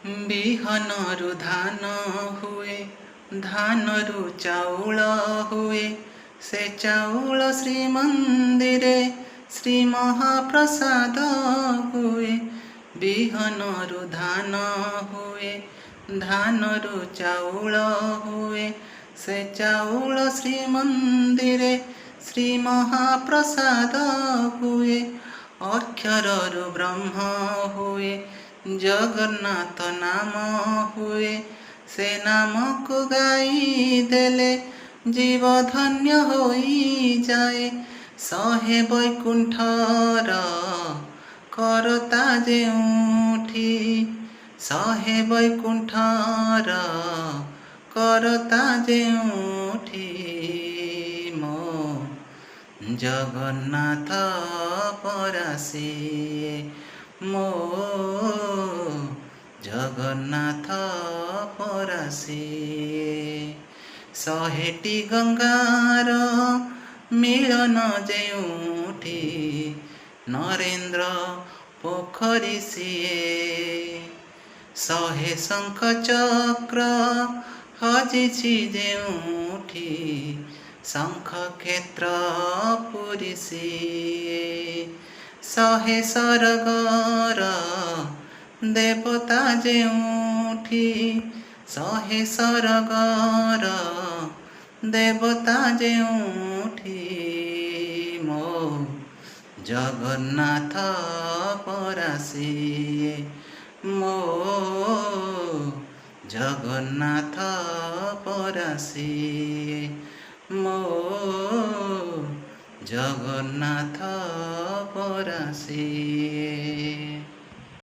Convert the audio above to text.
ବିହନରୁ ଧାନ ହୁଏ, ଧାନରୁ ଚାଉଳ ହୁଏ, ସେ ଚାଉଳ ଶ୍ରୀମନ୍ଦିରେ ଶ୍ରୀ ମହାପ୍ରସାଦ ହୁଏ। ବିହନରୁ ଧାନ ହୁଏ, ଧାନରୁ ଚାଉଳ ହୁଏ, ସେ ଚାଉଳ ଶ୍ରୀମନ୍ଦିରେ ଶ୍ରୀ ମହାପ୍ରସାଦ ହୁଏ। ଅକ୍ଷରରୁ ବ୍ରହ୍ମ ହୁଏ, ଜଗନ୍ନାଥ ନାମ ହୁଏ, ସେ ନାମକୁ ଗାଇ ଦେଲେ ଜୀବ ଧନ୍ୟ ହୋଇଯାଏ। ଶହେ ବୈକୁଣ୍ଠର କରତା ଯେଉଁଠି, ଶହେ ବୈକୁଣ୍ଠର କରତା ଯେଉଁଠି, ମୋ ଜଗନ୍ନାଥ ପରାସିଏ, ମୋ ଜଗନ୍ନାଥ ପରାସିଏ। ଶହେଟି ଗଙ୍ଗାର ମିଳନ ଯେଉଁଠି, ନରେନ୍ଦ୍ର ପୋଖରୀ ସିଏ। ଶହେ ଶଙ୍ଖ ଚକ୍ର ହଜିଛି ଯେଉଁଠି, ଶଙ୍ଖ କ୍ଷେତ୍ର ପୁରୀ ସିଏ। ଶହେ ସରଗର ଦେବତା ଯେଉଁଠି, ଶହେ ସରଗର ଦେବତା ଯେଉଁଠି, ମୋ ଜଗନ୍ନାଥ ପରାସିଏ, ମୋ ଜଗନ୍ନାଥ ପରାସିଏ, ମୋ ଜଗନ୍ନାଥ ପରାସିଏ।